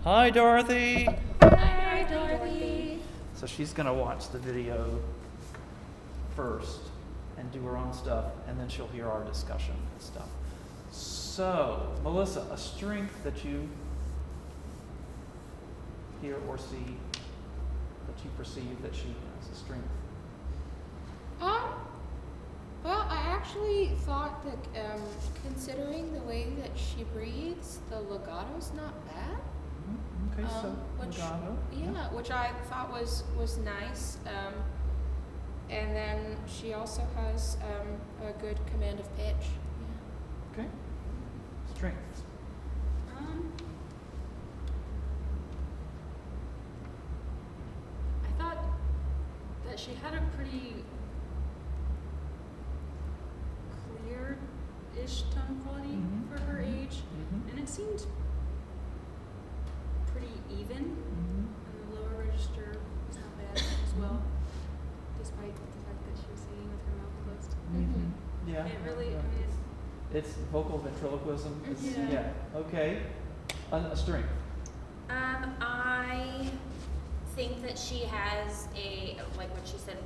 Hi, Dorothy. Hi, Dorothy. So she's going to watch the video first and do her own stuff, and then she'll hear our discussion and stuff. So, Melissa, a strength that you hear or see, that you perceive that she has, a strength. Well, I actually thought that considering the way that she breathes, the legato's not bad. Okay, so Which, legato. yeah, which I thought was nice. And then she also has a good command of pitch. Yeah. Okay. Strengths. I thought that she had a pretty clear-ish tone quality for her age, and it seemed pretty even. And the lower register was not bad as well, despite the fact that she was singing with her mouth closed. Yeah. It really, yeah. I mean, It's vocal ventriloquism. It's, Yeah. Okay. A strength. I think that she has like what she said,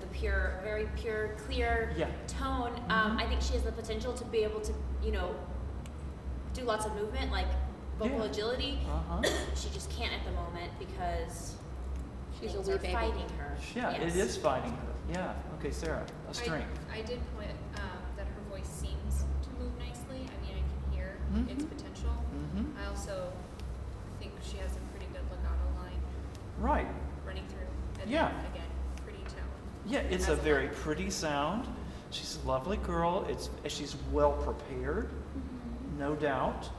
very pure, clear Yeah. tone. I think she has the potential to be able to, do lots of movement, like vocal Yeah. agility. Uh-huh. She just can't at the moment because She's a things wee are baby. fighting her. Yeah, Yes. it is fighting her. Yeah. Okay, Sarah, a strength. I did point that her voice seems to move nicely. I mean, I can hear its potential. I also think she has a pretty good legato line Right. running through. And Yeah. then, again, pretty tone. Yeah, it's a very pretty sound. She's a lovely girl. She's well prepared, no doubt.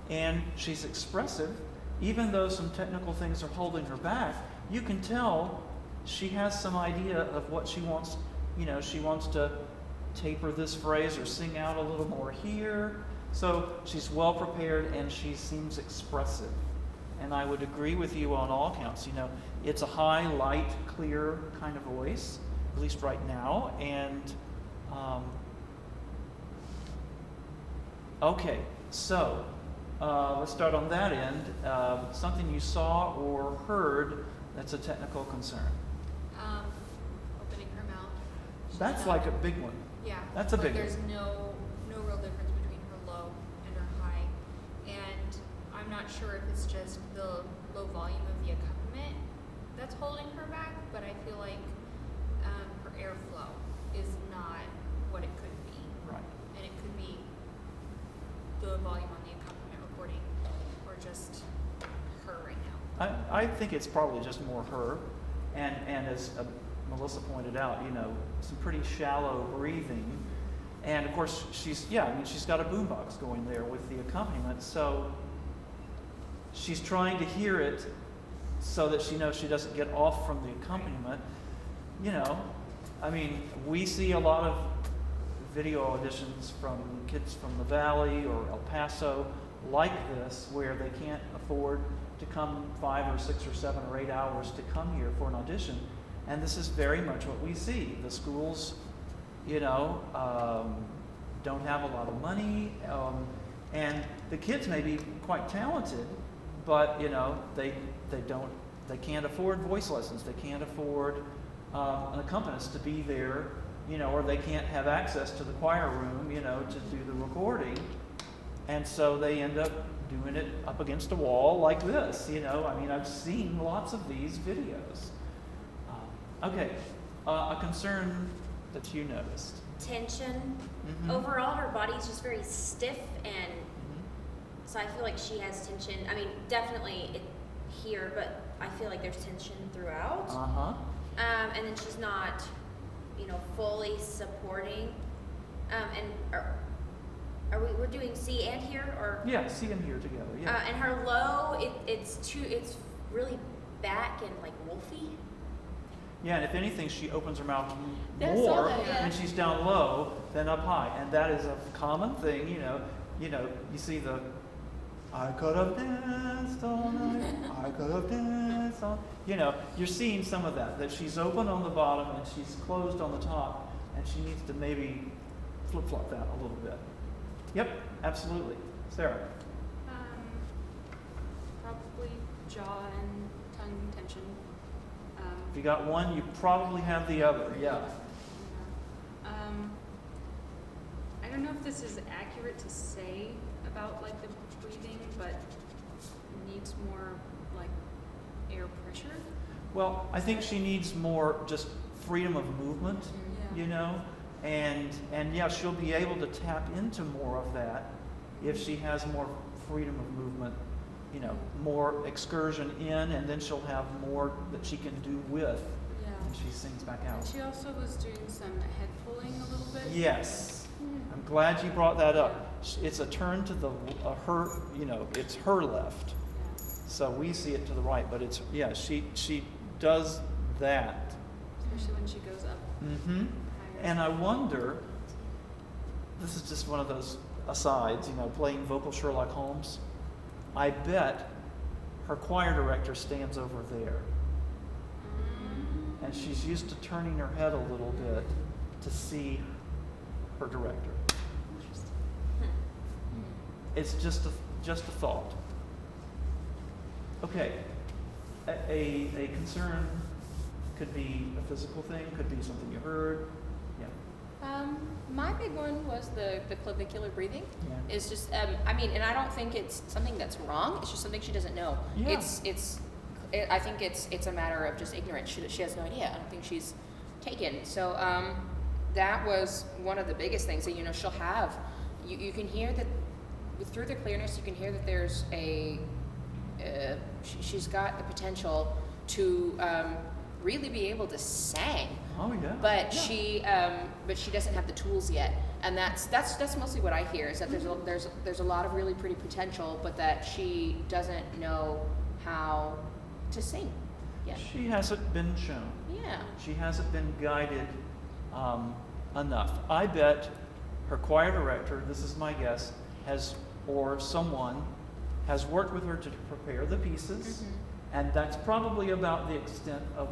And she's expressive. Even though some technical things are holding her back, you can tell she has some idea of what she wants. She wants to taper this phrase or sing out a little more here. So she's well prepared and she seems expressive. And I would agree with you on all counts. It's a high, light, clear kind of voice, at least right now. And okay, so let's start on that end. Something you saw or heard that's a technical concern. Opening her mouth. She's That's not- like a big one. Yeah. That's a like big There's one. no real difference between her low and her high. And I'm not sure if it's just the low volume of the accompaniment that's holding her back, but I feel like her airflow is not what it could be. Right. And it could be the volume on the accompaniment recording or just her right now. I think it's probably just more her. And as Melissa pointed out, some pretty shallow breathing. And of course, she's got a boombox going there with the accompaniment. So she's trying to hear it so that she knows she doesn't get off from the accompaniment. We see a lot of video auditions from kids from the Valley or El Paso like this, where they can't afford to come 5 or 6 or 7 or 8 hours to come here for an audition. And this is very much what we see. The schools, don't have a lot of money, and the kids may be quite talented, but they can't afford voice lessons. They can't afford an accompanist to be there, or they can't have access to the choir room, to do the recording, and so they end up doing it up against a wall like this. I've seen lots of these videos. Okay, a concern that you noticed. Tension. Overall, her body's just very stiff, and so I feel like she has tension. Definitely here, but I feel like there's tension throughout. And then she's not, fully supporting. We're doing C and here, or? Yeah, see and hear together. Yeah. And her low, it's really back and like wolfy. Yeah, and if anything, she opens her mouth Yeah, I saw more that, yeah. when she's down low than up high, and that is a common thing. You see the I could have danced all night. I could have danced all. You're seeing some of that she's open on the bottom and she's closed on the top, and she needs to maybe flip-flop that a little bit. Yep, absolutely. Sarah. jaw and tongue tension. If you got one, you probably have the other. Yeah. I don't know if this is accurate to say about like the breathing, but needs more like air pressure. Well, I think she needs more just freedom of movement, Yeah. you know, and yeah, she'll be able to tap into more of that if she has more freedom of movement, you know, more excursion in, and then she'll have more that she can do with Yeah. when she sings back And out. she also was doing some head pulling a little bit. Yes, I'm glad you brought that up. It's a turn to the her, you know, it's her left. Yeah. So we see it to the right, but it's, yeah, she does that. Especially when she goes up Mm-hmm. higher. And I wonder, this is just one of those asides, you know, playing vocal Sherlock Holmes. I bet her choir director stands over there, and she's used to turning her head a little bit to see her director. Interesting. It's just a thought. Okay, a concern could be a physical thing, could be something you heard. Yeah. My big one was the clavicular breathing. Yeah. It's just, I mean, and I don't think it's something that's wrong. It's just something she doesn't know. Yeah. I think it's a matter of just ignorance. She has no idea. I don't think she's taken. So that was one of the biggest things that, you know, she'll have. You can hear that through the clearness. You can hear that there's she's got the potential to really be able to sing. Oh yeah. But Yeah. she doesn't have the tools yet, and that's mostly what I hear is that there's a lot of really pretty potential, but that she doesn't know how to sing yet. She hasn't been shown. Yeah. She hasn't been guided enough. I bet her choir director, this is my guess, or someone has worked with her to prepare the pieces, and that's probably about the extent of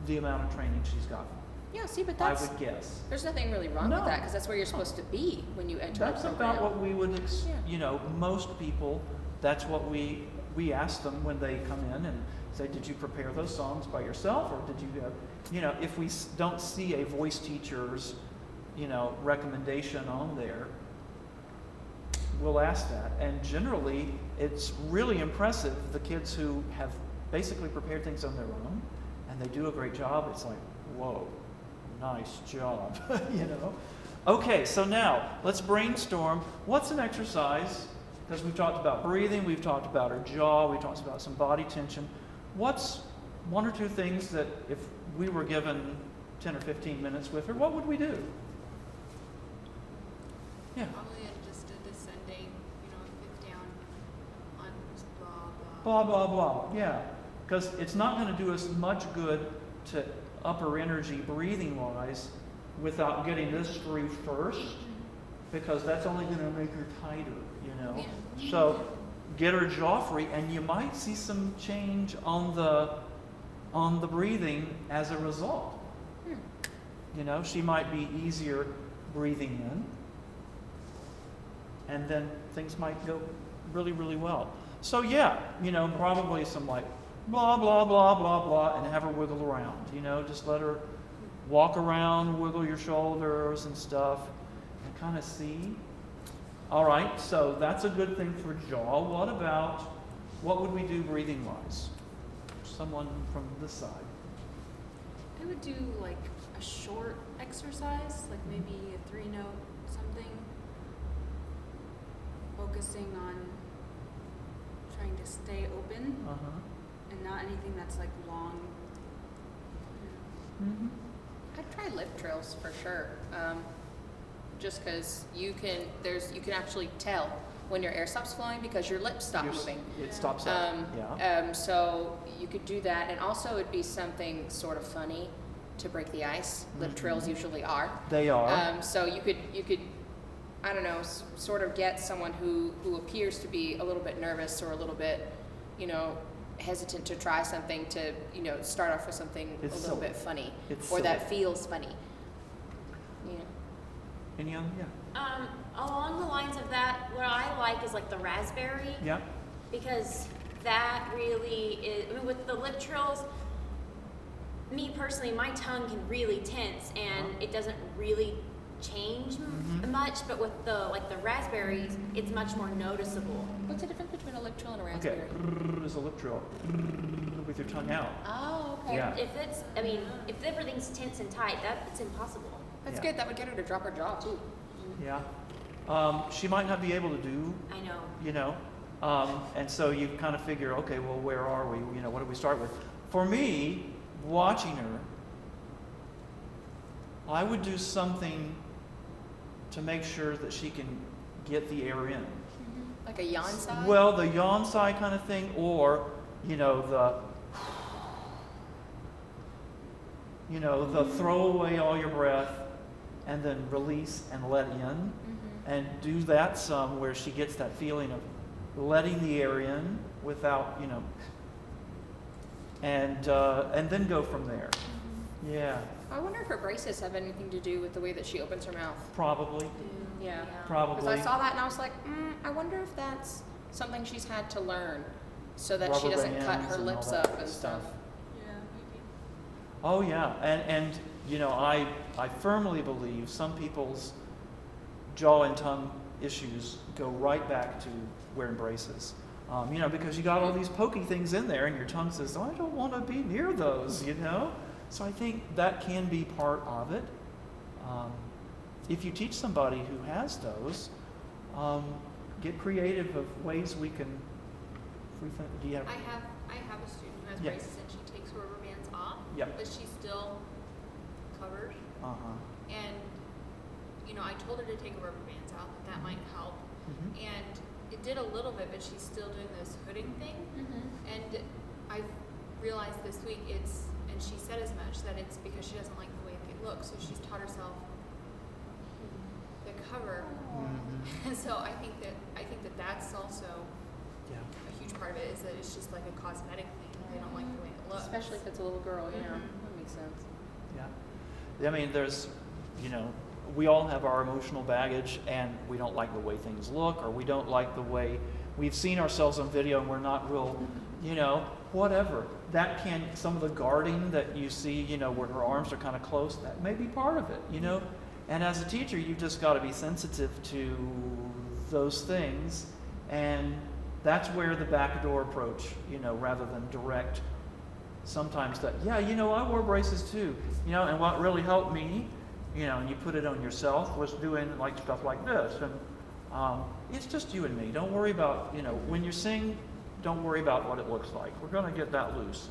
the amount of training she's gotten. Yeah. See, but I that's would guess. there's nothing really wrong No. with that because that's where you're supposed to be when you enter That's a program. about what we would, Yeah. you know, most people, that's what we ask them when they come in and say, did you prepare those songs by yourself, or did you have, you know, if we don't see a voice teacher's, you know, recommendation on there, we'll ask that. And generally, it's really impressive, the kids who have basically prepared things on their own, and they do a great job. It's like, whoa, nice job, you know? Okay, so now, let's brainstorm. What's an exercise? Because we've talked about breathing, we've talked about her jaw, we talked about some body tension. What's one or two things that if we were given 10 or 15 minutes with her, what would we do? Yeah. Probably just a descending, you know, get down on just blah blah. Blah, blah, blah. Yeah. Because it's not going to do us much good to upper energy breathing wise without getting this through first, because that's only going to make her tighter, you know. Yeah. So get her jaw free, and you might see some change on the breathing as a result. You know, she might be easier breathing in, and then things might go really, really well. So yeah, you know, probably some like blah, blah, blah, blah, blah, and have her wiggle around. You know, just let her walk around, wiggle your shoulders and stuff, and kind of see. All right, so that's a good thing for jaw. What would we do breathing-wise? Someone from this side. I would do like a short exercise, like maybe a 3-note something, focusing on trying to stay open Uh-huh. and not anything that's like long. Mm-hmm. I'd try lip trills for sure. Just because you can actually tell when your air stops flowing because your lips stop moving. It stops up. Yeah. So you could do that, and also it'd be something sort of funny to break the ice. Lip trills usually are. They are. So you could, I don't know, sort of get someone who appears to be a little bit nervous or a little bit, you know, hesitant to try something to, you know, start off with something It's a little silly. bit funny It's or that silly. feels funny. Yeah. Any other? Yeah. Along the lines of that, what I like is like the raspberry, Yeah. because that really is, I mean, with the lip trills, me personally, my tongue can really tense and it doesn't really change much, but with the raspberries, it's much more noticeable. What's the difference between a lip trill and a Okay, raspberry? there's a lip trill with your tongue out. Oh, okay. Yeah. If everything's tense and tight, it's impossible. That's Yeah. good. That would get her to drop her jaw too. Yeah. She might not be able to do, I know. you know, and so you kind of figure, okay, well, where are we? You know, what do we start with? For me, watching her, I would do something to make sure that she can get the air in. Like a yawn sigh? Well, the yawn sigh kind of thing, or, you know, the throw away all your breath and then release and let in. And do that some where she gets that feeling of letting the air in without, you know, and then go from there. Yeah, I wonder if her braces have anything to do with the way that she opens her mouth. probably. Yeah. Probably. Because I saw that and I was like, I wonder if that's something she's had to learn so that she Rubber doesn't cut bands her and all lips that up and stuff. Yeah, maybe. Oh yeah, and you know, I firmly believe some people's jaw and tongue issues go right back to wearing braces. You know, because you got all these pokey things in there, and your tongue says, "I don't want to be near those," you know. So I think that can be part of it. If you teach somebody who has those, get creative of ways we can. Do you have? I have a student who has Yeah. braces and she takes her rubber bands off, Yep. but she's still covered. And you know, I told her to take her rubber bands out, that might help. Mhm. And it did a little bit, but she's still doing this hooding thing. And I realized this week and she said as much, that it's because she doesn't like the way they look, so she's taught herself the cover. Mhm. And so I think that that's also Yeah. a huge part of it, is that it's just like a cosmetic thing. They don't like the way it looks. Especially if it's a little girl, you know. That makes sense. Yeah. I mean, there's, you know, we all have our emotional baggage, and we don't like the way things look, or we don't like the way we've seen ourselves on video and we're not real, you know, whatever. That can, some of the guarding that you see, you know, where her arms are kind of close, that may be part of it, you know. And as a teacher, you've just got to be sensitive to those things, and that's where the backdoor approach, you know, rather than direct. Sometimes that, yeah, you know, I wore braces too, you know, and what really helped me, you know, and you put it on yourself, was doing like stuff like this, and it's just you and me. Don't worry about, you know, when you sing, don't worry about what it looks like. We're going to get that loose.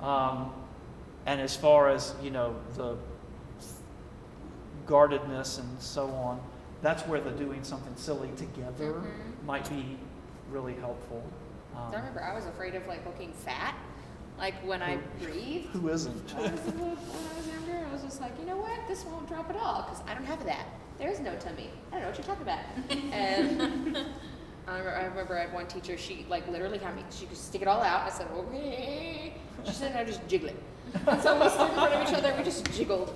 And as far as, you know, the guardedness and so on, that's where the doing something silly together might be really helpful. I remember I was afraid of like looking fat, like when I breathe. Who isn't? When I was younger, I was just like, you know what? This won't drop at all because I don't have that. There's no tummy. I don't know what you're talking about. And I remember I had one teacher. She like literally had me. She could stick it all out. I said, okay. She said, "No, just jiggle it." And so we stood in front of each other. We just jiggled.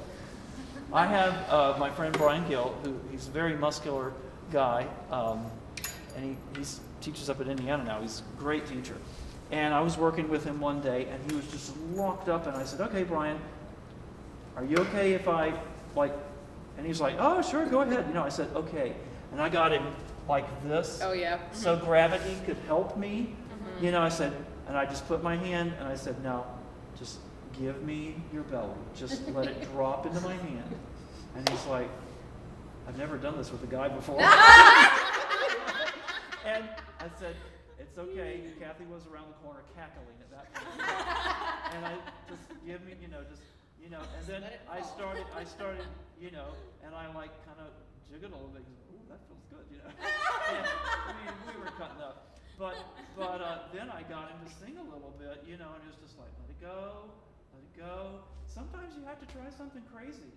I have my friend Brian Gill, he's a very muscular guy, and he teaches up at Indiana now. He's a great teacher. And I was working with him one day, and he was just locked up, and I said, "Okay, Brian, are you okay if I, like," and he's like, "Oh, sure, go ahead." You know, I said, "Okay." And I got him like this. Oh yeah. So gravity could help me. You know, I said, and I just put my hand, and I said, "No, just give me your belly. Just let it drop into my hand." And he's like, "I've never done this with a guy before." And I said, "It's okay." Kathy was around the corner cackling at that point. And I just give me, and then I started, you know, and I like kind of jiggled a little bit. He said, "Ooh, that feels good," you know. And, I mean, we were cutting up. But then I got him to sing a little bit, you know, and it was just like, let it go, let it go. Sometimes you have to try something crazy.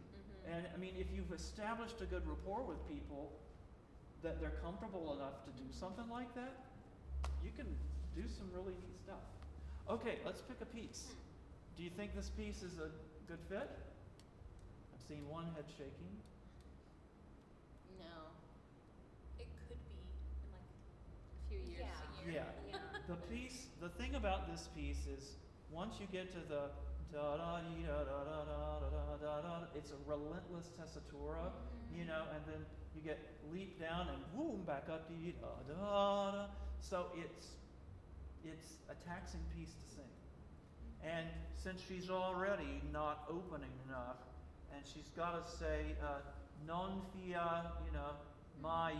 And I mean, if you've established a good rapport with people that they're comfortable enough to do something like that, you can do some really neat stuff. Okay, let's pick a piece. Do you think this piece is a good fit? I've seen one head shaking. No. It could be in like a few years. Yeah. Yeah. the thing about this piece is once you get to the da da dee da da da da da da da, it's a relentless tessitura, you know, and then you get leap down and boom back up dee da da da. So it's a taxing piece to sing. And since she's already not opening enough, and she's got to say non fia, you know, mai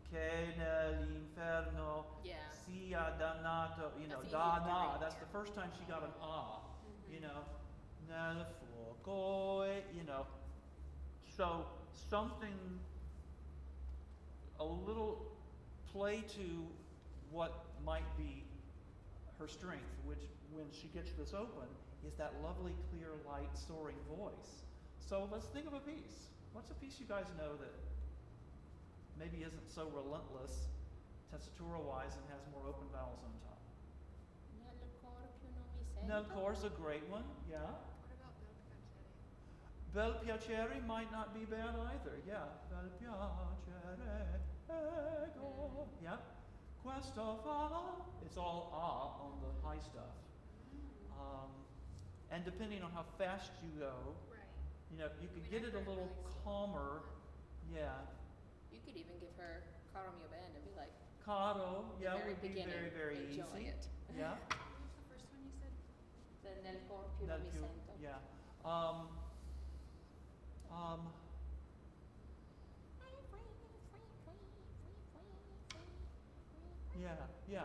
che nell'inferno Yeah. sia dannato, you know, That's easy da to na. read. That's the first time she got an ah, you know, nel fuoco, you know. So something, a little play to what might be her strength, which when she gets this open, is that lovely, clear, light, soaring voice. So let's think of a piece. What's a piece you guys know that maybe isn't so relentless, tessitura-wise, and has more open vowels on top? Nel cor più non mi sento. Nel cor's a great one, yeah. What about Bel Piacere? Bel piacere might not be bad either, yeah. Bel piacere, ego, yeah. Questo fa, it's all ah on the high stuff. And depending on how fast you go, Right. you know, you I could mean, get I it a heard little really slow. calmer, yeah. You could even give her Caro mio band and be like, Caro, the yeah, very would be beginning, very, very enjoy easy. it. Yeah. What was the first one you said? the nel cor più Nel non mi più- sento. yeah. Yeah, yeah.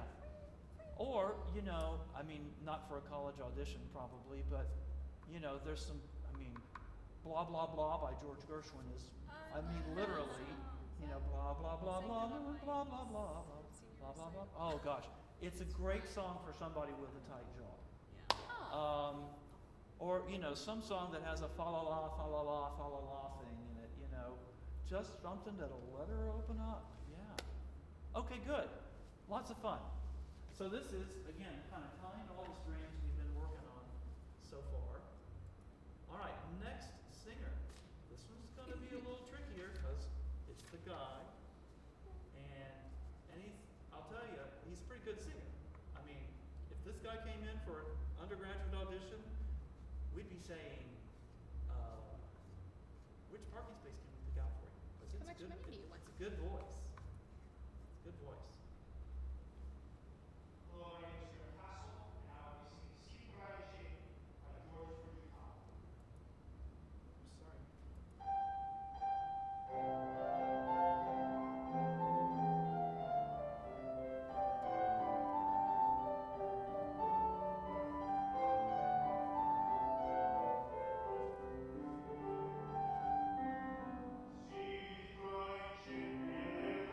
Or, you know, I mean, not for a college audition probably, but, you know, there's some, I mean, Blah Blah Blah by George Gershwin is, I mean, literally, you know, blah, blah, blah, blah, blah, blah, blah, blah, blah, blah, blah. Oh, gosh. It's a great song for somebody with a tight jaw. Oh. Or, you know, some song that has a fa la la, fa la la, fa la la thing in it, you know, just something that'll let her open up. Yeah. Okay, good. Lots of fun. So this is, again, kind of tying all the strands we've been working on so far. All right, next singer. This one's going to be a little trickier because it's the guy. And he's, I'll tell you, he's a pretty good singer. I mean, if this guy came in for an undergraduate audition, we'd be saying, which parking space can we pick out for you? 'Cause How it's much good, money do you want? It's a good voice. It's a good voice. Hello, my name is Eric Hassel, and I will be singing Sea Prodigy by George Frederick Howell. I'm sorry. Sea crying ship in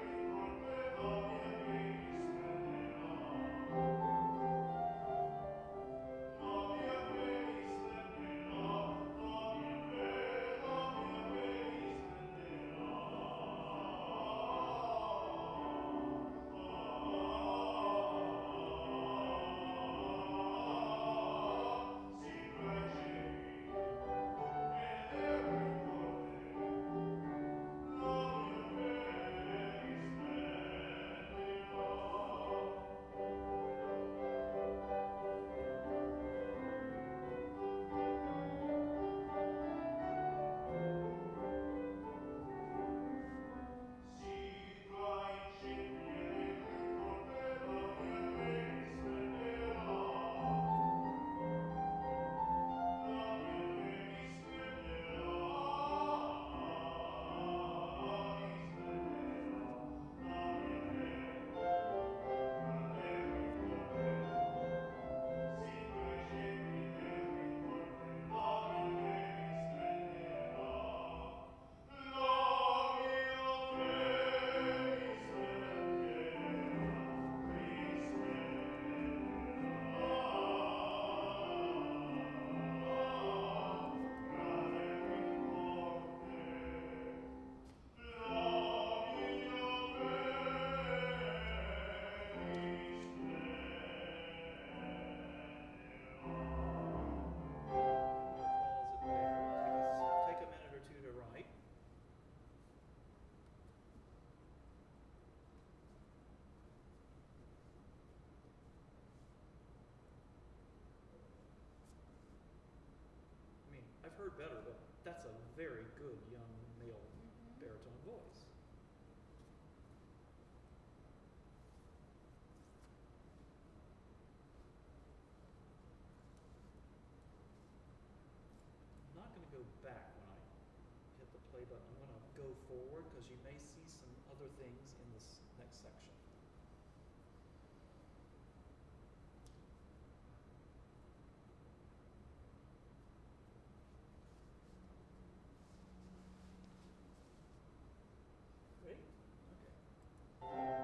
heard better, but that's a very good young male Mhm. baritone voice. I'm not going to go back when I hit the play button. I'm going to go forward because you may see some other things in this next section. Ready? Okay.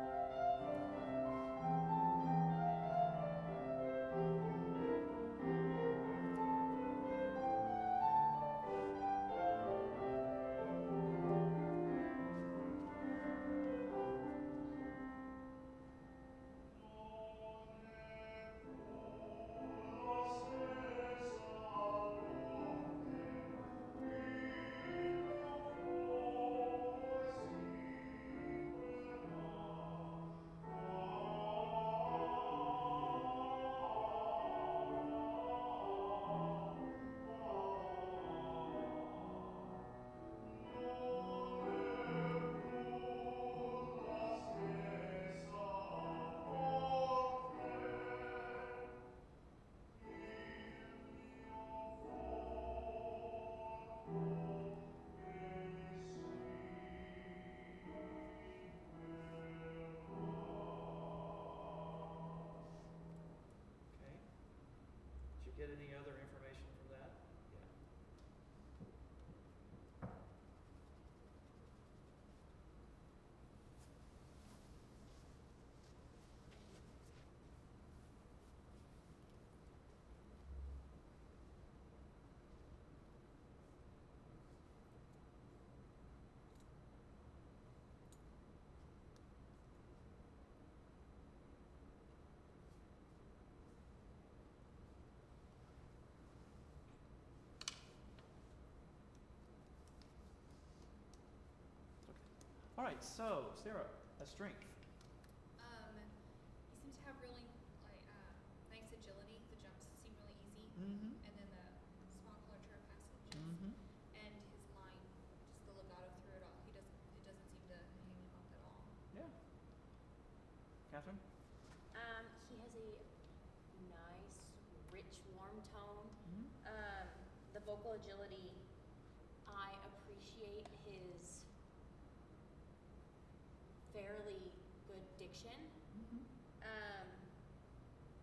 Okay. Did you get any other information from that? Yeah. Okay. All right. So, Sarah, a strength. He seems to have really nice agility. The jumps seem really easy, Mm-hmm. and then the small color passages, Mm-hmm. and his line, just the legato through it all. It doesn't seem to hang him up at all. Yeah. Catherine. He has a nice, rich, warm tone. Mm-hmm. The vocal agility, I appreciate his fairly good diction. Mm-hmm.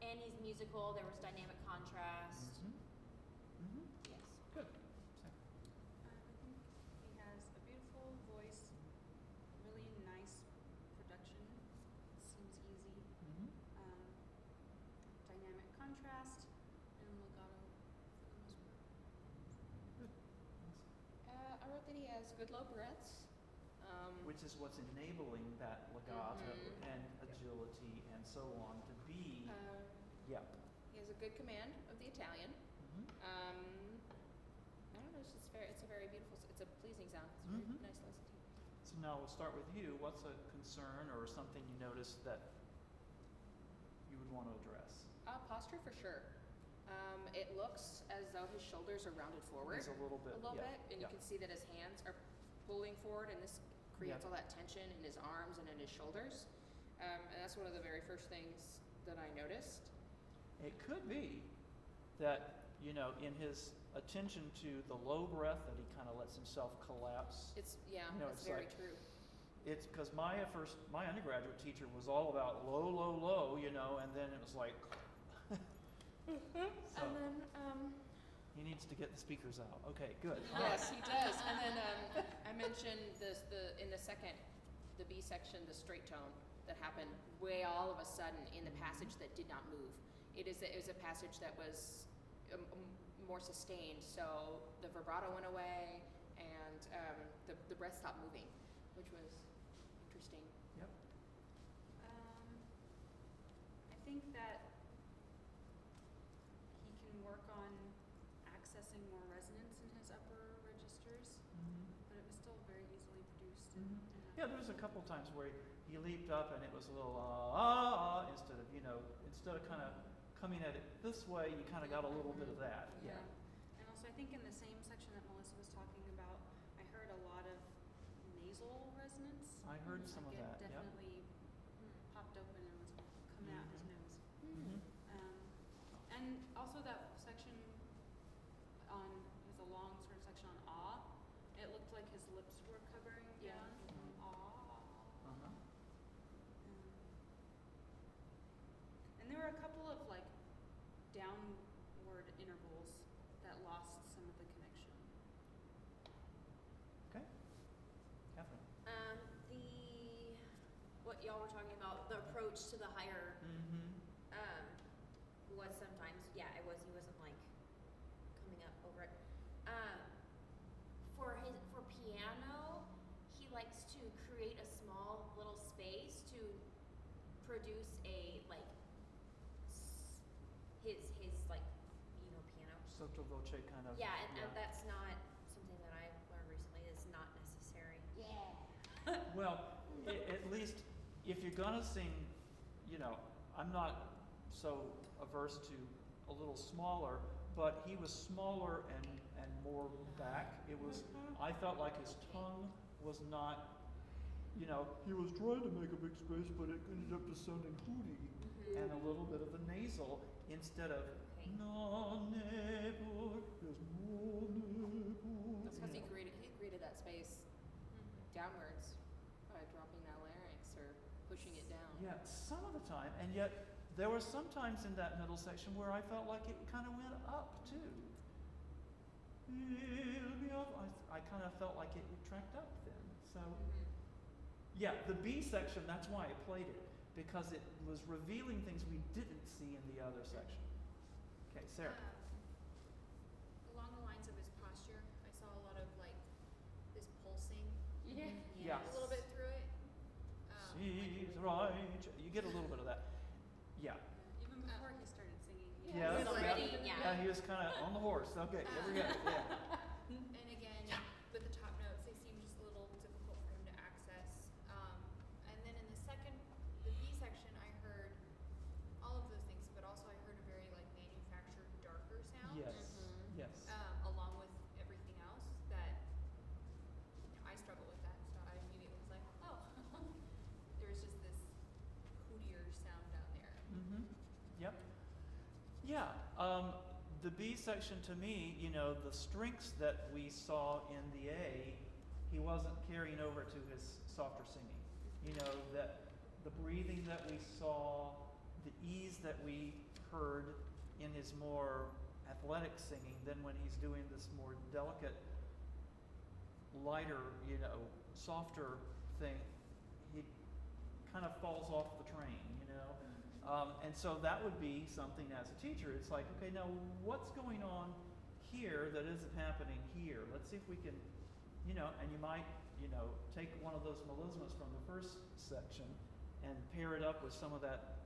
And he's musical. There was dynamic contrast. Mm-hmm. Mm-hmm. Yes. Good. Sam. I think he has a beautiful voice, really nice production. Seems easy. Mm-hmm. Dynamic contrast and legato for the most part. Good. I wrote that he has good low breaths. Which is what's enabling that legato Mhm. and agility and so on to be. Yeah. He has a good command of the Italian. Mm-hmm. I don't know. It's a very beautiful. It's a pleasing sound. It's very Mhm. nice to listen to. So now we'll start with you. What's a concern or something you noticed that you would want to address? Posture for sure. It looks as though his shoulders are rounded forward. He's a little bit, yeah, and yeah. you can see that his hands are pulling forward, and this creates Yeah. all that tension in his arms and in his shoulders. And that's one of the very first things that I noticed. It could be that, in his attention to the low breath, that he kind of lets himself collapse. It's It's very like- true. It's because my undergraduate teacher was all about low, low, low, and then it was like. So And then he needs to get the speakers out. Okay, good. All yes, he does. And then I mentioned in the second, the B section, the straight tone that happened way all of a sudden in the passage that did not move. It was a passage that was more sustained, so the vibrato went away and the breath stopped moving, which was interesting. Yep. I think that he can work on accessing more resonance in his upper registers, Mhm. but it was still very easily produced. Mhm. Yeah, there was a couple times where he leaped up and it was a little instead of kind of coming at it this way, you kind of got a little bit of that. Yeah. And also So I think in the same section that Melissa was talking about, I heard a lot of nasal resonance. I heard some of Like that, it yep. definitely popped open and was coming out his nose. Mhm. And also that section on, it was a long sort of section on awe. It looked like his lips were covering Yeah. down from awe. Uh-huh. And there were a couple of like downward intervals that lost some of the connection. Okay. Catherine. What y'all were talking about, the approach to the higher, Mm-hmm. was sometimes, he wasn't like coming up over it. For piano, he likes to create a small little space to produce a like his like piano. Sotto voce kind of. Yeah, and that's not something that I've learned recently. Is not necessary. Yeah. Well, at least if you're gonna sing, I'm not so averse to a little smaller, but he was smaller and more back. It was, I felt like his tongue was not, he was trying to make a big space, but it ended up just sounding hooty, and a little bit of the nasal instead of no neighbor, there's no neighbor. That's because he created that space downwards by dropping that larynx or pushing it down. Yeah, some of the time, and yet there were some times in that middle section where I felt like it kind of went up too. I kind of felt like it would tracked up then. So, yeah, the B section, that's why I played it, because it was revealing things we didn't see in the other section. Okay, Sarah. Along the lines of his posture, I saw a lot of like this pulsing Yeah. Yeah. a little bit through it. She's right. You get a little bit of that. Yeah. Even before he started singing. Yeah, He was already, yeah, he was kind of on the horse. Okay, there we go. Yeah. And again, with the top notes, they seem just a little difficult for him to access. And then in the B section, I heard all of those things, but also I heard a very like manufactured, darker sound. Yes. Yes. Along with everything else that I struggle with that. So I immediately was like, oh, there's just this hootier sound down there. Mm-hmm. Yep. Yeah. The B section to me, the strengths that we saw in the A, he wasn't carrying over to his softer singing. That the breathing that we saw, the ease that we heard in his more athletic singing than when he's doing this more delicate, lighter, softer thing, he kind of falls off the train, and so that would be something as a teacher. It's like, okay, now what's going on here that isn't happening here? Let's see if we can, and you might, take one of those melismas from the first section and pair it up with some of that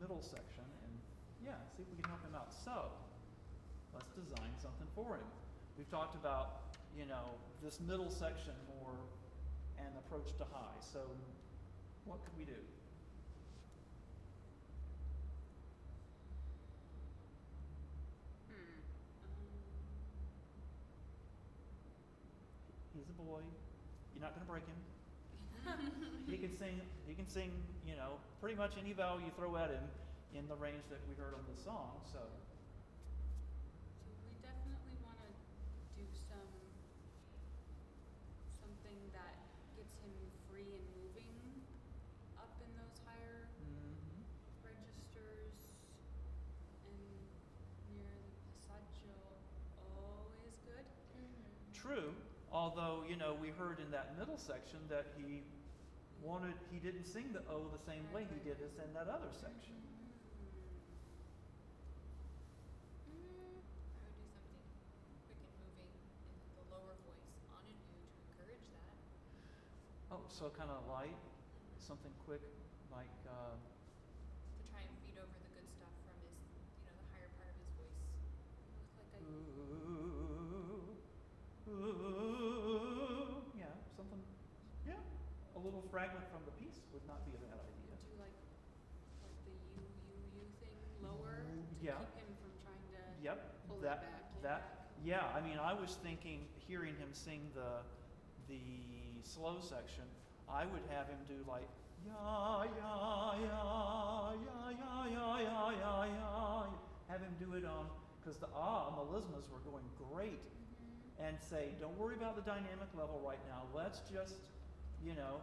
middle section and, see if we can help him out. So, let's design something for him. We've talked about, this middle section more and approach to high. So, what could we do? He's a boy. You're not going to break him. He can sing, pretty much any vowel you throw at him in the range that we heard on the song. So we definitely want to do something that gets him free and moving up in those higher registers, and near the passaggio always good. true, although we heard in that middle section that he didn't sing the O the same way he did as in that other section. I would do something quick and moving in the lower voice on an U to encourage that. Oh, so kind of light, something quick, like. To try and feed over the good stuff from his, the higher part of his voice. With like a Ooh, yeah, something. Yeah, a little fragment from the piece would not be a bad idea. do like the U thing lower to Yeah. keep him from trying to Yep, Pull it that back, yeah. that Yeah, I mean, I was thinking, hearing him sing the slow section, I would have him do like ya ya ya ya ya ya ya ya ya. Have him do it on, because the melismas were going great, and say, don't worry about the dynamic level right now. Let's just, you know,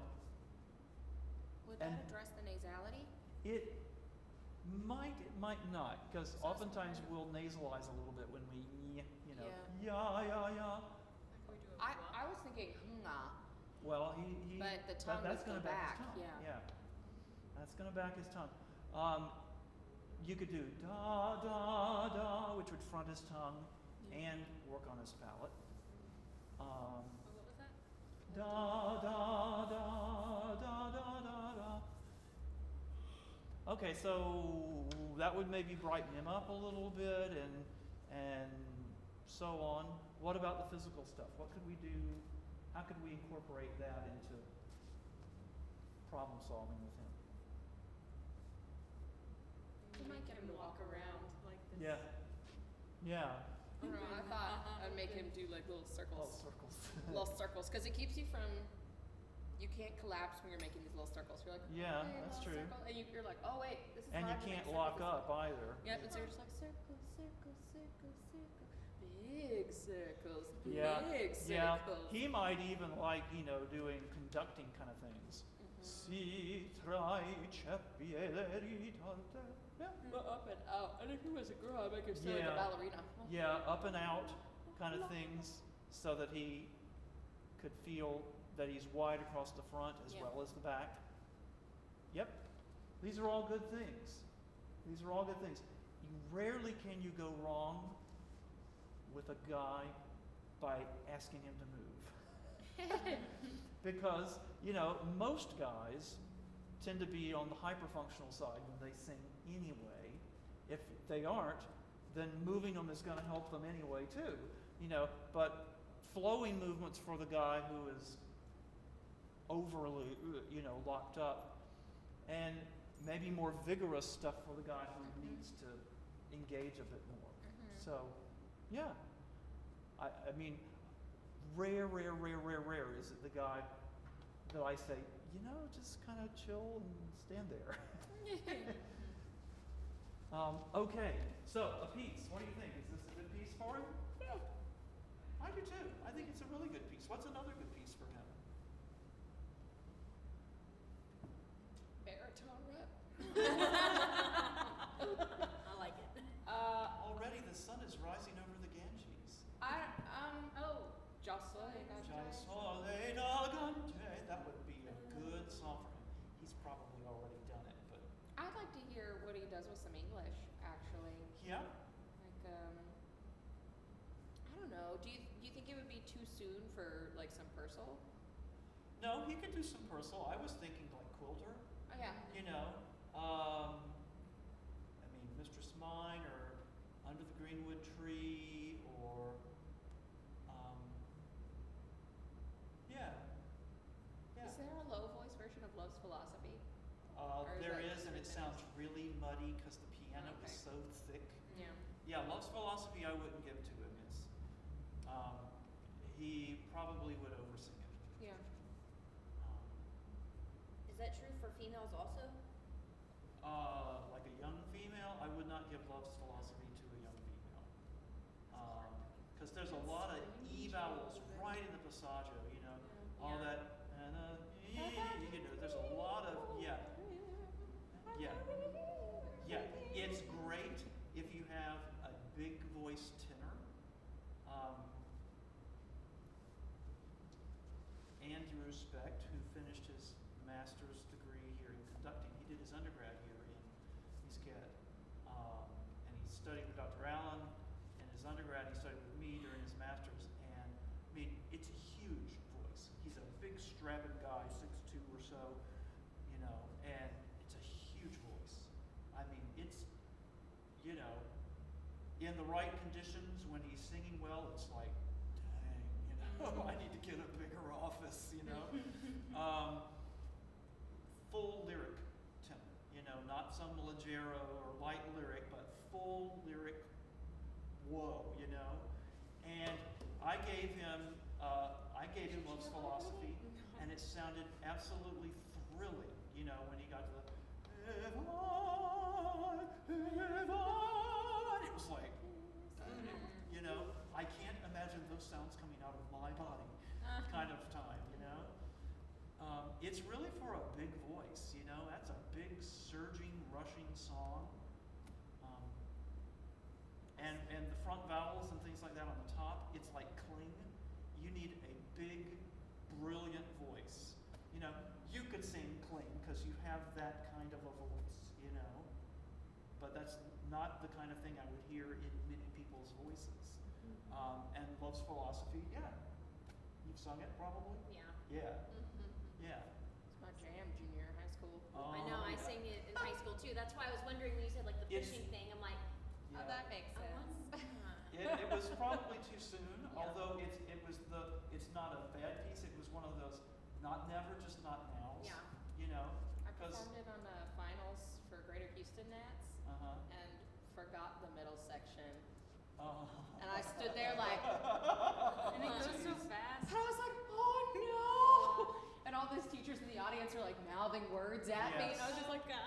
Would And- that address the nasality? it might not, because Sounds oftentimes familiar. we'll nasalize a little bit when we, you know, Yeah. ya ya ya. Like we do a I was thinking "nga." Well, he But the tongue that's would gonna go back his back, tongue. yeah. That's gonna back his tongue. You could do da da da, which would front his tongue Yeah. and work on his palate. Oh, what was that? Da da da da da da da. Okay, so that would maybe brighten him up a little bit, and so on. What about the physical stuff? What could we do? How could we incorporate that into problem solving with him? You might get him to walk around. like this. Yeah. Yeah. I don't know. I thought I'd make him do like little Oh, circles, circles. little circles, because it keeps you from. You can't collapse when you're making these little circles. You're like, Yeah, okay, that's little true. circle, and you're like, oh wait, this is And you hard to make can't circles lock this up way. either. Yep, and so you're just like circle, circle, circle, circle, big circles, big Yeah, circles. He might even like, doing conducting kind of things. Si trai ceppiere tante. Yeah. But up and out. And if he was a girl, I'd make him sound like a Yeah. ballerina. Yeah, up and out kind of things, so that he could feel that he's wide across the front as Yeah. well as the back. Yep. These are all good things. These are all good things. Rarely can you go wrong with a guy by asking him to move. Because, most guys tend to be on the hyperfunctional side when they sing anyway. If they aren't, then moving them is going to help them anyway too. But flowing movements for the guy who is overly, locked up, and maybe more vigorous stuff for the guy who needs to engage a bit more. So, yeah. I mean, rare is it the guy that I say, just kind of chill and stand there. Okay, so a piece. What do you think? Is this a good piece for him? Yeah, I do too. I think it's a really good piece. What's another good piece for him? Baritone rep. I like it. Already the sun is rising over the Ganges. Jocelyn. Just Sole Dagante. That would be a good song for him. He's probably already done it, but I'd like to hear what he does with some English, actually. yeah. Like, I don't know. Do you think it would be too soon for like some Purcell? No, he could do some Purcell. I was thinking like Quilter. Oh yeah. Mistress Mine, or Under the Greenwood Tree, or yeah. Is there a low voice version of Love's Philosophy? Or is There that is, just and it written? sounds really muddy because the piano Okay. is so thick. Yeah. Yeah, Love's Philosophy I wouldn't give to him. It's he probably would oversing it. Yeah. Um, Is that true for females also? like a young female, I would not give Love's Philosophy to a young female. Because there's a lot of E vowels right in the passaggio, all Yeah. that, and there's a lot of, yeah. It's great if you have a big voice tenor. Andrew Specht, who finished his master's degree here in conducting, he did his undergrad here in Muscat. And he studied with Dr. Allen in his undergrad. He studied with me during his master's. And it's a huge voice. He's a big, strapping guy, 6'2" or so, and it's a huge voice. It's, in the right conditions, when he's singing well, it's like, dang, I need to get a bigger office, Full lyric tenor, not some leggero or light lyric, but full lyric, whoa, And I gave him Love's Philosophy, and it sounded absolutely thrilling, you know, when he got to the heaven, it was like, you know, I can't imagine those sounds coming out of my body kind of time, you know. It's really for a big voice, you know. That's a big, surging, rushing song. And the front vowels and things like that on the top, it's like cling. You need a big, brilliant voice. You know, you could sing cling because you have that kind of a voice, you know. But that's not the kind of thing I would hear in many people's voices. And Love's Philosophy, yeah. You've sung it probably? Yeah. Yeah. Yeah. It's my jam, junior year in high school. I know, I yeah. sang it in high school too. That's why I was wondering when you said like the It's- pushing thing. I'm like, Yeah. Oh, that makes I sense. wonder. It was probably too soon, Yeah. although it's not a bad piece. It was one of those not never, just not nows. Yeah. You know, I because performed it on finals for Greater Houston Nats and forgot the middle section. And I stood there like, And it goes so fast. and I was like, oh no! And all these teachers in the audience are like mouthing words at me, and I was just like, ah.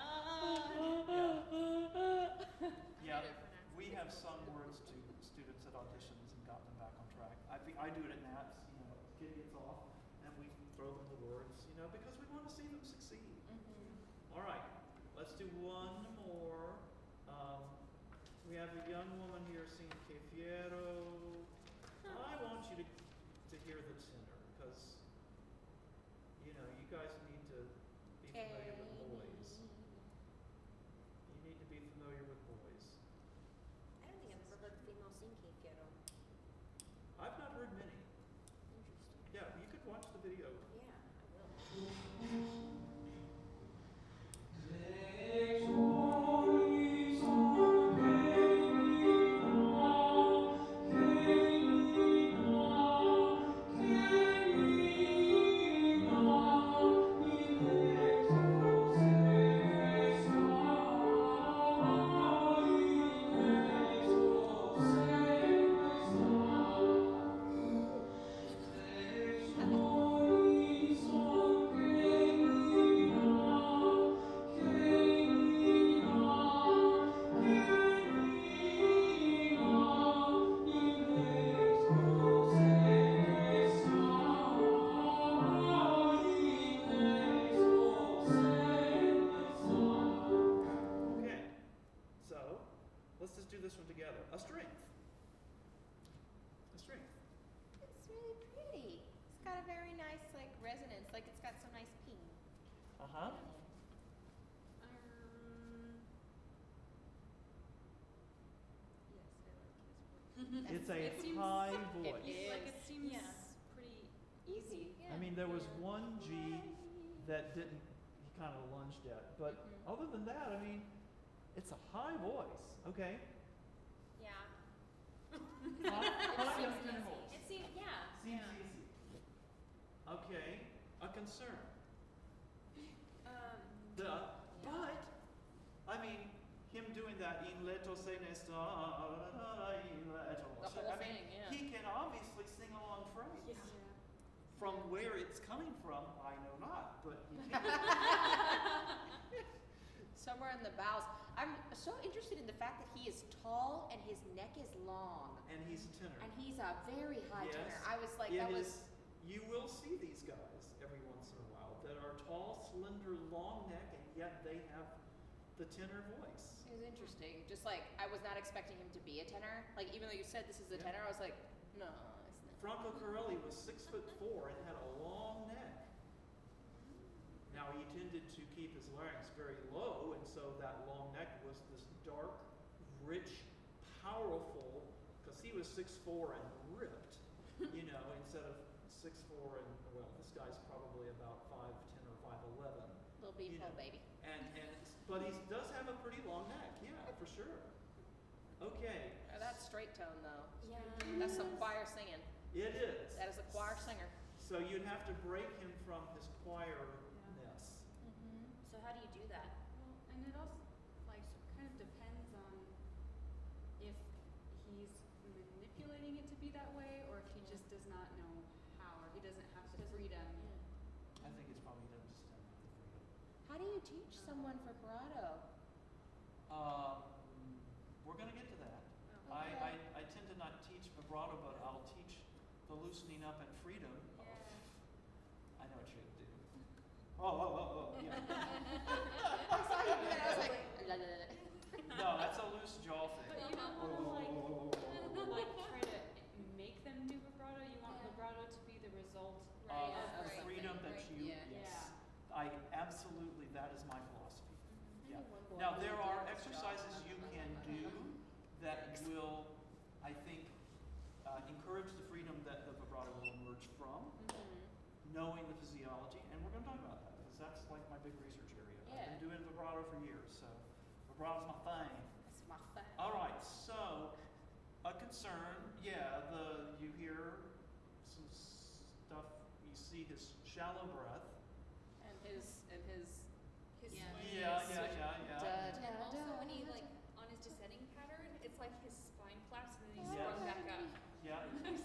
Yeah, we have sung words to students at auditions and got them back on track. I do it at Nats. You know, kid gets off and we throw them the words. You know, because we want to see them succeed. All right, let's do one more. We have a young woman here singing Que Fiero. I want you to hear the tenor because, you know, you guys need to be familiar with boys. You need to be familiar with boys. I don't think I've ever heard a female sing Que Fiero. I've not heard many. Interesting. Yeah, you could watch the video. Yeah, I will. Okay, so let's just do this one together. A strength. A strength. It's really pretty. It's got a very nice like resonance, like it's got some nice ping. Uh-huh. Yes, I like his voice. It's a It seems- high voice. is. Like it seems Yeah. pretty Easy. I mean, there was one G that didn't, he kind of lunged at. But other than that, I mean, it's a high voice, okay? Yeah. High It seems tenor easy. voice. It seems, yeah. Seems yeah. easy. Okay, a concern. But, I mean, him doing that in leto se ne sta, in leto. The whole I thing, mean, yeah. he can obviously sing along phrase. Yeah. From where it's coming from, I know not, but he can. Somewhere in the bowels. I'm so interested in the fact that he is tall and his neck is long. And he's a tenor. And he's a very high Yes. tenor. I was like, It that is- was. You will see these guys every once in a while that are tall, slender, long neck, and yet they have the tenor voice. It was interesting. Just like, I was not expecting him to be a tenor. Like, even though you said this is a Yeah. tenor, I was like, no, it's not. Franco Corelli was 6'4" and had a long neck. Now he tended to keep his larynx very low, and so that long neck was this dark, rich, powerful, because he was 6'4" and ripped, you know, instead of 6'4" and, well, this guy's probably about 5'10" or 5'11". Little beefheart baby. But he does have a pretty long neck, yeah, for sure. Okay. Oh, that's straight tone though. Yeah. That's some choir singing. It is. That is a choir singer. So you'd have to break him from his choir-ness. So how do you do that? Well, and it also like kind of depends on if he's manipulating it to be that way, or if he just does not know how, or he doesn't have the freedom. I think it's probably doesn't just have the freedom. How do you teach someone vibrato? We're going to get to that. Oh. I tend to not teach vibrato, but I'll teach the loosening up and freedom. Yeah. I know what you're going to do. Oh, yeah. I saw you do that. I was like, la, la, la. No, that's a loose jaw thing. But you don't want to like try to make them do vibrato. You want vibrato to be the result, right? The Right. freedom that Right. you, Yeah. yes. I absolutely, that is my philosophy. Yeah. Anyone going Now, to there do are this exercises job. you can do that will, I think, encourage the freedom that the vibrato will emerge from, knowing the physiology, and we're going to talk about that because that's like my big research area. Yeah. I've been doing vibrato for years, so vibrato's my thing. That's my thing. All right, so a concern, you hear some stuff. You see his shallow breath. And his His Yeah. spine Yeah, is yeah, switching. yeah, yeah. Da, And da, also da, when he da. like on his descending pattern, it's like his spine flaps and then he's Yes. sprung back up. Yeah. It's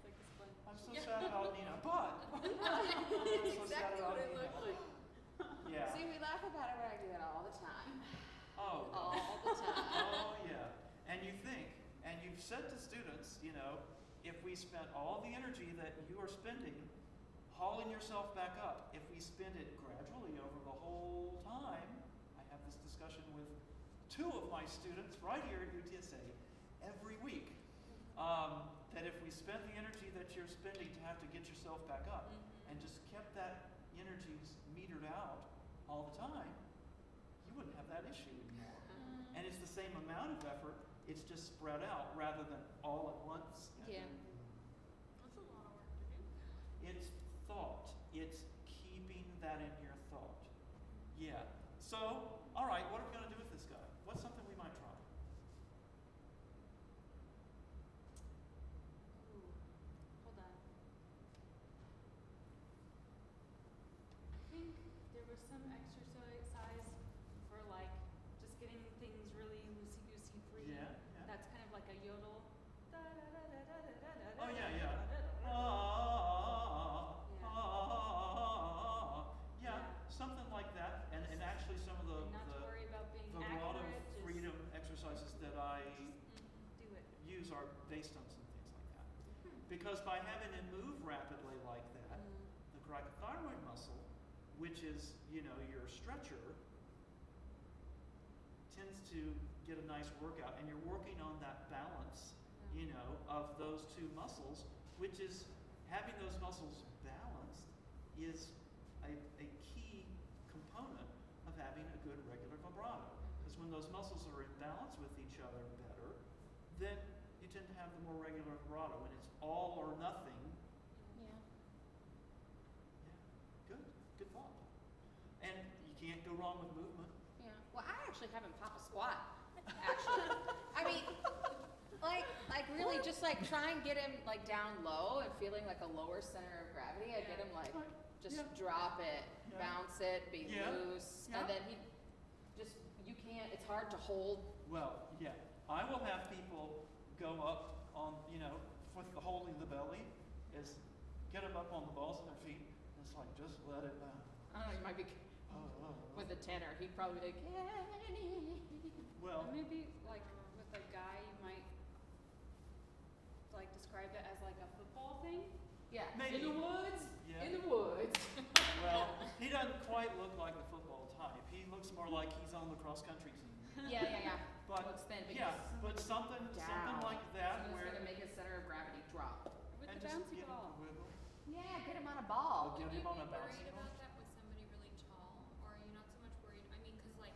like this fun. I'm so sad about Nina, but I'm so sad Exactly about what it Nina. looked like. Yeah. See, we laugh about it, but I do that all the time. Oh. All the time. Oh, yeah. And you think, and you've said to students, if we spent all the energy that you are spending hauling yourself back up, if we spend it gradually over the whole time, I have this discussion with 2 of my students right here at UTSA every week, that if we spent the energy that you're spending to have to get yourself back up and just kept that energy metered out all the time, you wouldn't have that issue anymore. And it's the same amount of effort, it's just spread out rather than all at once. Yeah. That's a lot of work to do. It's thought. It's keeping that in your thought. Yeah. So, all right, what are we going to do with this guy? What's something we might try? Ooh, hold on. I think there was some exercise for like just getting things really loosey-goosey free. Yeah, yeah. That's kind of like a yodel. Oh, yeah, yeah. Yeah, something like that. And actually some of And not to the worry about being vibrato accurate, just freedom exercises that I do it. use are based on some things like that. Because by having it move rapidly like that, the cricothyroid muscle, which is, your stretcher, tends to get a nice workout. And you're working on that balance, of those 2 muscles, which is having those muscles balanced is a key component of having a good regular vibrato. Because when those muscles are in balance with each other better, then you tend to have the more regular vibrato. When it's all or nothing, Yeah. yeah, good thought. And you can't go wrong with movement. Yeah. Well, I actually have him pop a squat. Actually, I mean, like really, just like try and get him like down low and feeling like a lower center of gravity. I get him like just Yeah. drop it, Yeah. bounce it, be Yeah. loose, Yeah. and then you can't. It's hard to hold. Well, yeah. I will have people go up on, with the holding the belly, is get them up on the balls of their feet. It's like, just let it down. I don't know. You might be with a tenor. He'd probably be like, Kenny. Well, Or maybe like with a guy, you might like describe it as like a football thing. Yeah. Maybe. In the woods. Yeah. In the woods. well, he doesn't quite look like the football type. He looks more like he's on the cross country team. Yeah. But Looks thin, but yeah, he's but something down. like that So where it's gonna make his center of gravity drop. With and the just bouncy get him ball. to wiggle. Yeah, get him on a ball. Get Would you him on be a bouncy worried ball. about that with somebody really tall, or are you not so much worried? I mean, because like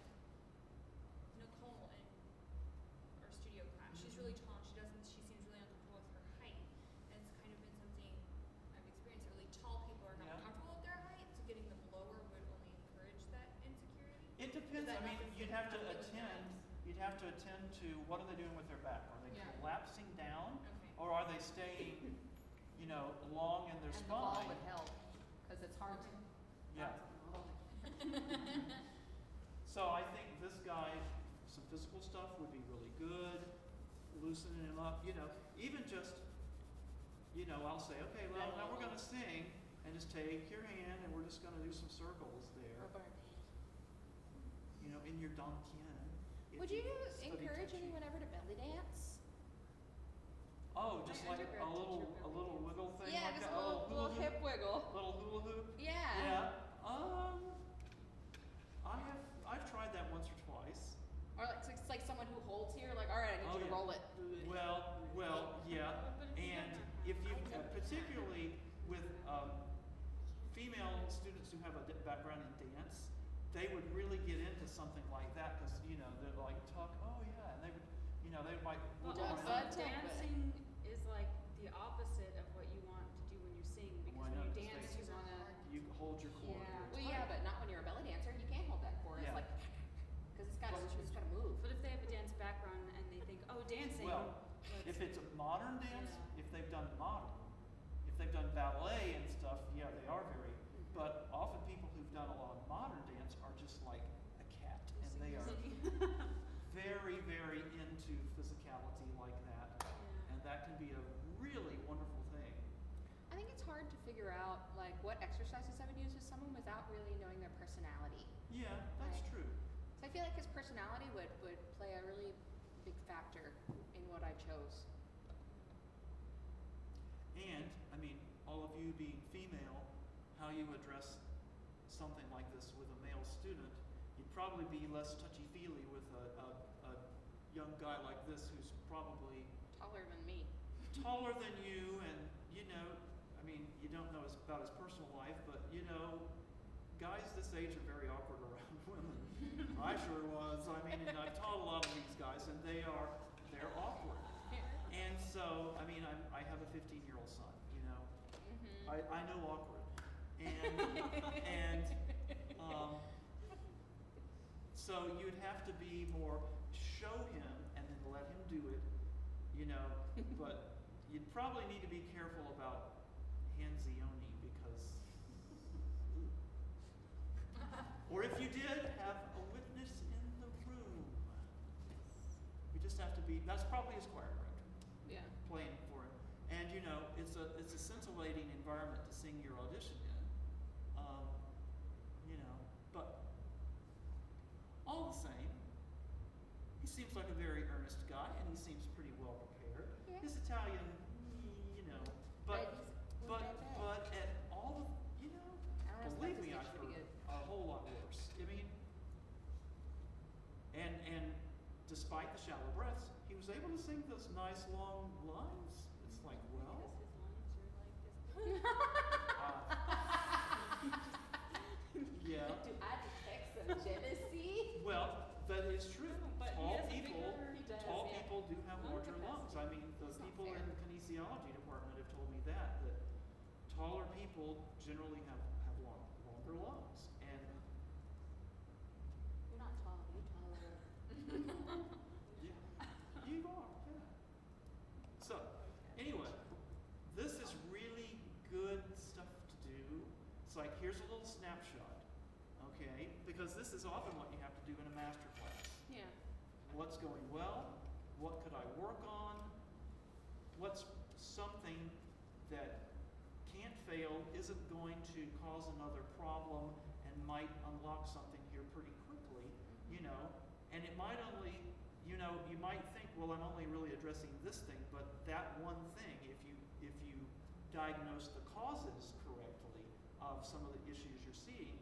Nicole in our studio class, she's really tall and she seems really uncomfortable with her height, and it's kind of been something I've experienced. Really tall people are not Yeah. comfortable with their height, so getting them lower would only encourage that insecurity. It depends. Is that I mean, not the you'd same have to with attend. guys? You'd have to attend to what are they doing with their back? Are they Yeah. collapsing down, Okay. or are they staying, long in their And the ball spine? would help, because it's hard to. Yeah. So I think this guy, some physical stuff would be really good, loosening him up. Even just you know, I'll say, okay, well, now we're going to sing, and just take your hand, and we're just going to do some circles there. You know, in your dantian. Would you encourage anyone ever to belly dance? Oh, just My like a undergrad teacher little belly wiggle thing Yeah, like just that? a little hula hip hoop? wiggle. Little hula hoop? Yeah. Yeah. I've tried that once or twice. Or like it's like someone who holds here, like, all right, I need Oh, you to yeah. roll it. Well, yeah. But if you And don't- if you, particularly with female students who have a background in dance, they would really get into something like that because, you know, they're like talk, oh yeah, and they would, you know, they might. But Well, also, fun tech, dancing is like the opposite of what you want to do when you sing, because Why when you not? dance, Just you wanna. You hold your core. Yeah. Well, yeah, but not when you're a belly dancer. You can't hold that chorus, Yeah. like, because it's gotta move. But if they have a dance background and they think, oh, dancing. Well, let's- if it's a modern dance, Yeah. if they've done modern, if they've done ballet and stuff, yeah, they are very. But often people who've done a lot of modern dance are just like a cat, and they are very, very into physicality like that, Yeah. and that can be a really wonderful thing. I think it's hard to figure out like what exercises I would use with someone without really knowing their personality. Yeah, that's Right. true. So I feel like his personality would play a really big factor in what I chose. And I mean, all of you being female, how you address something like this with a male student, you'd probably be less touchy-feely with a young guy like this who's probably Taller than me. taller than you, and you know, I mean, you don't know about his personal life, but you know, guys this age are very awkward around women. I sure was. I mean, and I've taught a lot of these guys, and they're awkward. And so, I mean, I have a 15-year-old son. You know, Mm-hmm. I know awkward, and so you'd have to be more show him and then let him do it, you know. But you'd probably need to be careful about hands-on because, or if you did, have a witness in the room. You just have to be. That's probably his choir director Yeah. playing for him. And you know, it's a scintillating environment to sing your audition in. You know, but all the same, he seems like a very earnest guy, and he seems pretty well prepared. Yeah. His Italian, you know, but But he's- but at all the, you I know, don't know, believe this me, gets I've pretty heard good. a whole lot worse. I mean, and despite the shallow breaths, he was able to sing those nice long lines. It's like, well, Because his lines are like this. yeah. Do I detect some jealousy? Well, that is true. But he Tall has a people, bigger- he does, tall yeah. people do have Lung larger capacity. lungs. I mean, the That's not people fair. in the kinesiology department have told me that taller people generally have longer lungs. And You're not tall, you're taller. yeah, you are, yeah. So, anyway, this is really good stuff to do. It's like, here's a little snapshot, okay? Because this is often what you have to do in a master class. Yeah. What's going well? What could I work on? What's something that can't fail, isn't going to cause another problem, and might unlock something here pretty quickly, you know? And it might only, you know, you might think, well, I'm only really addressing this thing, but that one thing, if you diagnose the causes correctly of some of the issues you're seeing,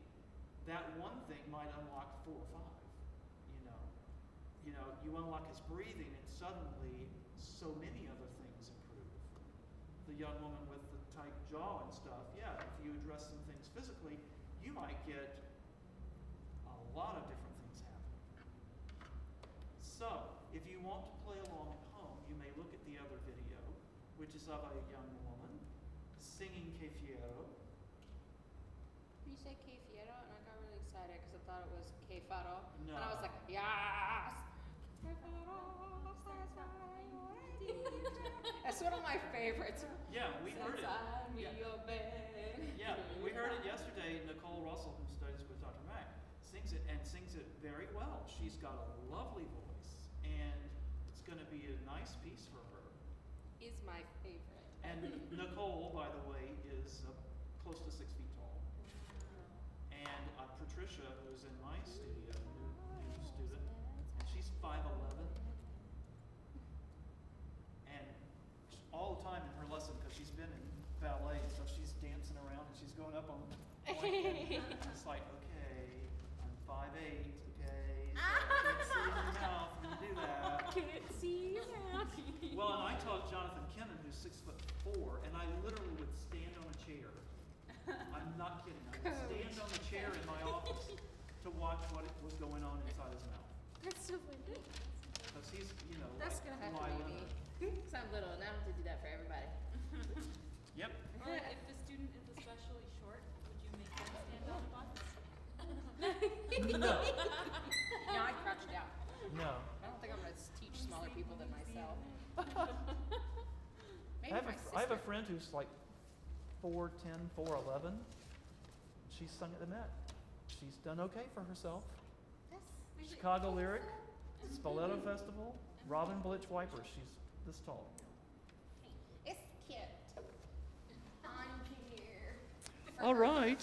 that one thing might unlock 4 or 5, you know? You know, you unlock his breathing, and suddenly so many other things improve. The young woman with the tight jaw and stuff, yeah, if you address some things physically, you might get a lot of different things happening. So, if you want to play along at home, you may look at the other video, which is of a young woman singing Que Fiero. You say que fiero, and I got really excited because I thought it was que faro. No. And I was like, yes! That's one of my favorites. Yeah, we heard it. Inside me, Yeah. your bed. Yeah, we heard it yesterday. Nicole Russell, who studies with Dr. Mack, sings it very well. She's got a lovely voice, and it's going to be a nice piece for her. is my favorite. And Nicole, by the way, is close to 6 feet tall. And Patricia, who's in my studio, new student, and she's 5'11". And all the time in her lesson, because she's been in ballet and stuff, she's dancing around and she's going up on the point. And it's like, okay, I'm 5'8", okay, so I can't see your mouth when you do that. Can't see your mouth. Well, and I taught Jonathan Kennan, who's 6'4", and I literally would stand on a chair. I'm not kidding. I would stand on the chair in my office to watch what was going on inside his mouth. That's so funny. Because he's, That's like, gonna have my to be limit. me. Because I'm little and I don't have to do that for everybody. Yep. Or if the student is especially short, would you make them stand on the box? No. No, I crouch down. No. I don't think I'm going to teach smaller people than myself. Maybe I my have a sister. friend who's like 4'10", 4'11". She's sung at the Met. She's done okay for herself. That's Chicago Lyric, Spoleto Festival, Robin Blitch Wipers. She's this tall. It's cute. I'm here. All right.